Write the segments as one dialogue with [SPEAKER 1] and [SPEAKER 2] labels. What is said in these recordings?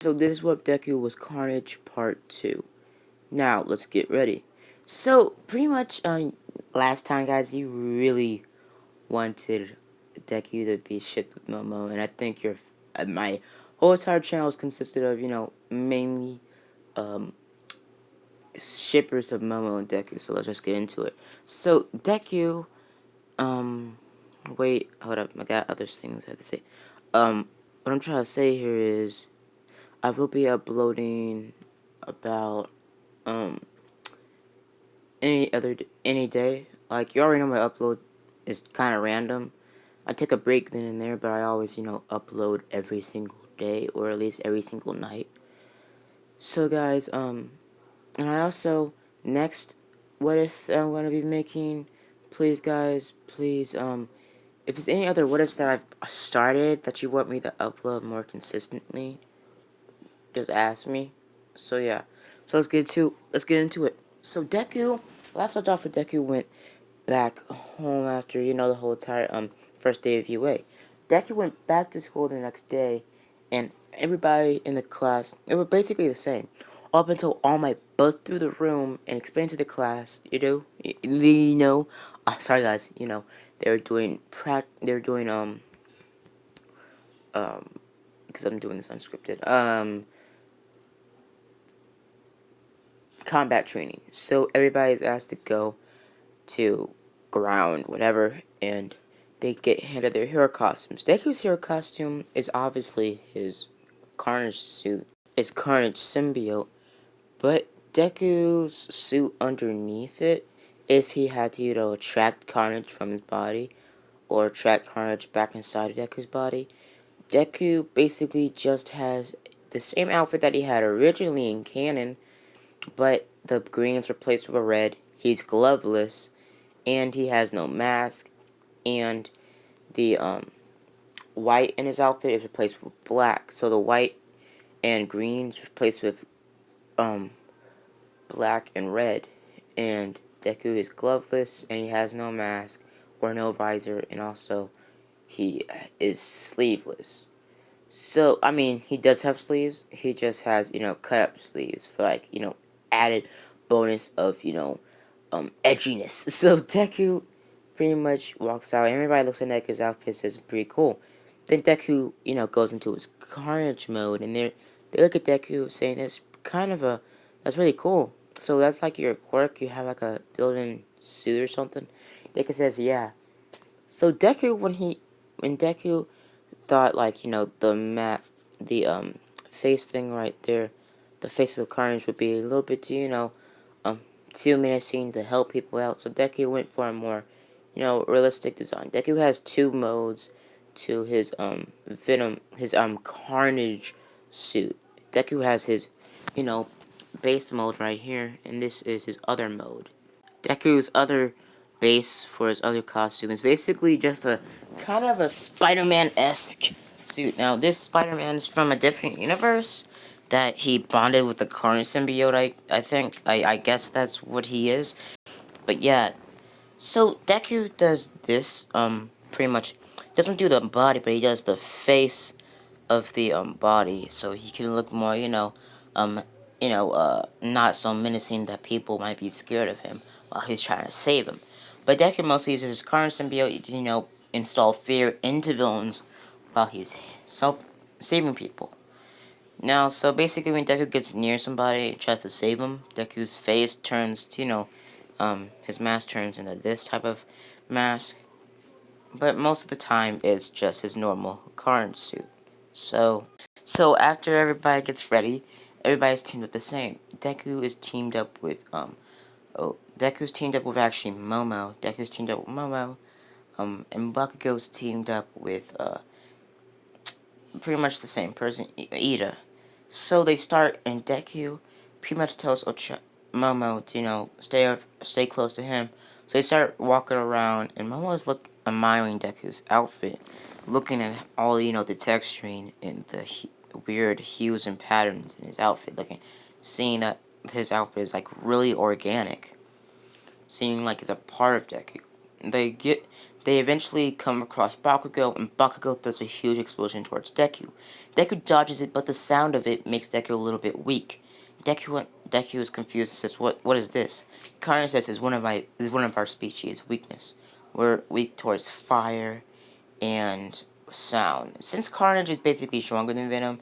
[SPEAKER 1] So this is what Deku was Carnage Part 2. Now, let's get ready. So, pretty much, last time, guys, you really wanted Deku to be shipped with Momo, and I think my whole entire channel is consisted of, mainly, shippers of Momo and Deku, so let's just get into it. So, Deku, wait, hold up, I got other things I have to say. What I'm trying to say here is, I will be uploading about, any day. Like, you already know my upload is kind of random. I take a break then and there, but I always, upload every single day, or at least every single night. So, guys, and I also, next, what if I'm going to be making, please, guys, please, if there's any other what ifs that I've started that you want me to upload more consistently, just ask me. So, yeah. So, let's get into it. So, Deku, last I left off with Deku went back home after, the whole entire, first day of UA. Deku went back to school the next day, and everybody in the class, it was basically the same. Up until All Might buzzed through the room and explained to the class, sorry guys, they were doing, because I'm doing this unscripted, combat training. So everybody's asked to go to ground, whatever, and they get handed their hero costumes. Deku's hero costume is obviously his Carnage suit, his Carnage symbiote, but Deku's suit underneath it, if he had to, attract Carnage from his body, or attract Carnage back inside of Deku's body, Deku basically just has the same outfit that he had originally in canon, but the green is replaced with a red. He's gloveless, and he has no mask, and the white in his outfit is replaced with black. So the white and green is replaced with black and red, and Deku is gloveless, and he has no mask or no visor, and also he is sleeveless. So, I mean, he does have sleeves, he just has, cut up sleeves for, like, added bonus of, edginess. So, Deku pretty much walks out, everybody looks at Deku's outfit and says, pretty cool. Then Deku, goes into his Carnage mode, and they look at Deku saying, that's really cool. So, that's like your quirk, you have like a built-in suit or something? Deku says, yeah. So, Deku, when Deku thought, like, the face thing right there, the face of the Carnage would be a little bit too, too menacing to help people out. So Deku went for a more, realistic design. Deku has two modes to his, Carnage suit. Deku has his, base mode right here, and this is his other mode. Deku's other base for his other costume is basically just a kind of a Spider-Man-esque suit. Now, this Spider-Man is from a different universe that he bonded with the Carnage symbiote, I think. I guess that's what he is. But yeah, so Deku does this, pretty much, doesn't do the body, but he does the face of the, body, so he can look more, not so menacing that people might be scared of him while he's trying to save him. But Deku mostly uses his current symbiote to, install fear into villains while he's saving people. Now, so basically when Deku gets near somebody and tries to save him, Deku's face turns to, his mask turns into this type of mask. But most of the time, it's just his normal Carnage suit. So after everybody gets ready, everybody's teamed up the same. Deku's teamed up with actually Momo. Deku's teamed up with Momo. And Bakugo's teamed up with, pretty much the same person, Ida. So they start, and Deku pretty much tells Momo to, stay close to him. So they start walking around, and Momo is admiring Deku's outfit, looking at all, the texturing and the weird hues and patterns in his outfit, seeing that his outfit is, like, really organic, seeing like it's a part of Deku. They eventually come across Bakugo, and Bakugo throws a huge explosion towards Deku. Deku dodges it, but the sound of it makes Deku a little bit weak. Deku is confused and says, "What is this?" Carnage says, "Is one of our species' weakness. We're weak towards fire and sound. Since Carnage is basically stronger than Venom,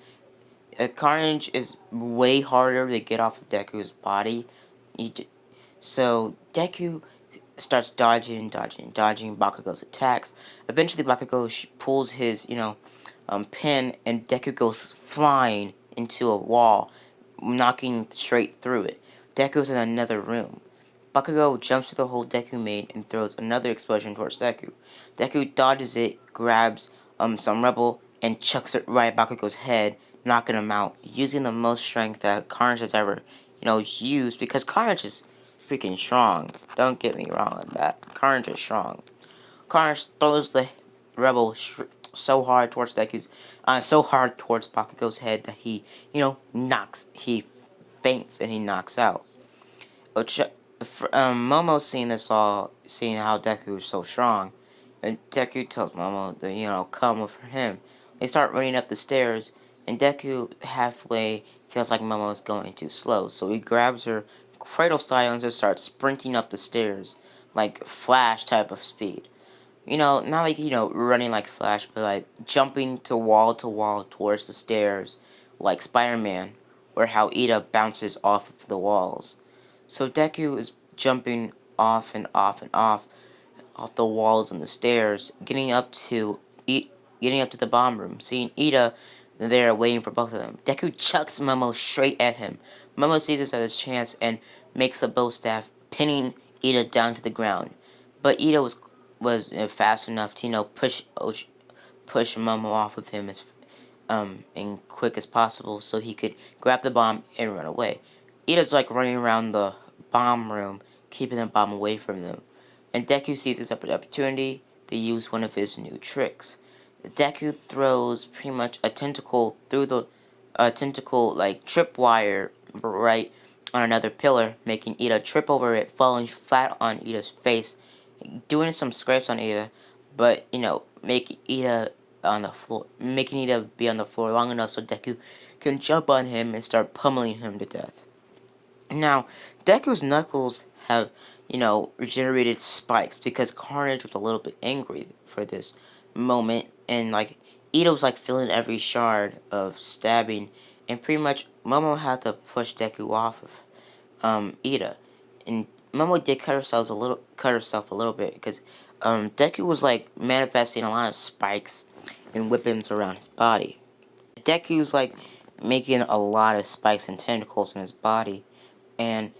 [SPEAKER 1] Carnage is way harder to get off of Deku's body. So Deku starts dodging Bakugo's attacks. Eventually, Bakugo pulls his, pin, and Deku goes flying into a wall, knocking straight through it. Deku's in another room. Bakugo jumps through the hole Deku made and throws another explosion towards Deku. Deku dodges it, grabs some rubble, and chucks it right at Bakugo's head, knocking him out, using the most strength that Carnage has ever, used, because Carnage is freaking strong. Don't get me wrong on that. Carnage is strong. Carnage throws the rebel so hard towards Bakugo's head that he, he faints and he knocks out. Momo seeing how Deku is so strong, and Deku tells Momo to, come for him. They start running up the stairs, and Deku halfway feels like Momo is going too slow, so he grabs her cradle style and just starts sprinting up the stairs, like Flash type of speed. Not like, running like Flash, but like jumping to wall towards the stairs, like Spider-Man, or how Ida bounces off of the walls. So Deku is jumping off and off and off the walls and the stairs, getting up to the bomb room, seeing Ida there waiting for both of them. Deku chucks Momo straight at him. Momo sees this as his chance and makes a bow staff, pinning Ida down to the ground. But Ida was fast enough to push Momo off of him and quick as possible so he could grab the bomb and run away. Ida's like running around the bomb room, keeping the bomb away from them. And Deku sees this opportunity to use one of his new tricks. Deku throws pretty much a tentacle through the tentacle like tripwire right on another pillar, making Ida trip over it, falling flat on Ida's face, doing some scrapes on Ida, but making Ida be on the floor long enough so Deku can jump on him and start pummeling him to death. Now, Deku's knuckles have, regenerated spikes because Carnage was a little bit angry for this moment, and like Ida was like feeling every shard of stabbing, and pretty much Momo had to push Deku off of Ida, and Momo did cut herself a little bit because Deku was like manifesting a lot of spikes and whippings around his body. Deku's like making a lot of spikes and tentacles in his body, and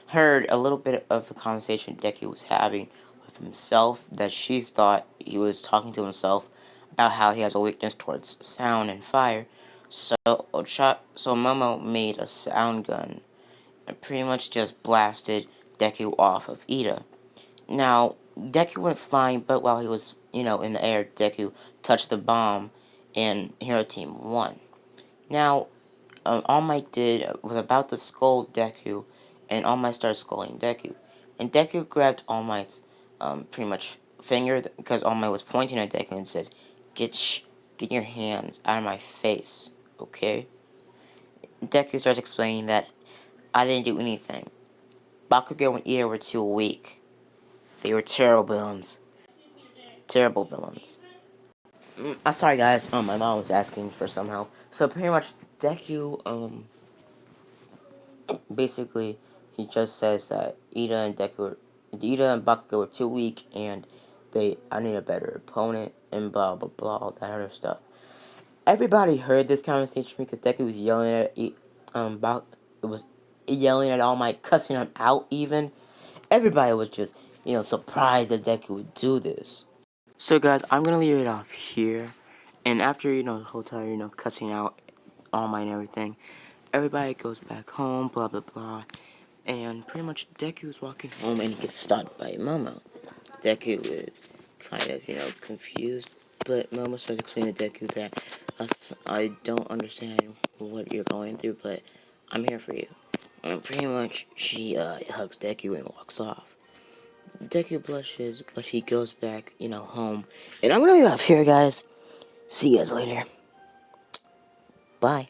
[SPEAKER 1] heard a little bit of the conversation Deku was having with himself, that she thought he was talking to himself about how he has a weakness towards sound and fire. So Momo made a sound gun and pretty much just blasted Deku off of Ida. Now, Deku went flying, but while he was, in the air, Deku touched the bomb, and Hero Team won. Now, All Might was about to scold Deku, and All Might started scolding Deku. And Deku grabbed All Might's, pretty much finger, because All Might was pointing at Deku and says, get your hands out of my face, okay? Deku starts explaining that I didn't do anything. Bakugo and Ida were too weak. They were terrible villains. Terrible villains. Sorry guys, my mom was asking for some help. So pretty much Deku, basically, he just says that Ida and Bakugo were too weak, and I need a better opponent, and blah blah blah, all that other stuff. Everybody heard this conversation because Deku was yelling was yelling at All Might, cussing him out even. Everybody was just, surprised that Deku would do this. So guys, I'm gonna leave it off here, and after, the whole time, cussing out All Might and everything, everybody goes back home, blah blah blah, and pretty much Deku's walking home and he gets stopped by Momo. Deku is kind of, confused, but Momo starts explaining to Deku that I don't understand what you're going through, but I'm here for you. And pretty much she hugs Deku and walks off. Deku blushes, but he goes back, home. And I'm gonna get off here, guys. See you guys later. Bye.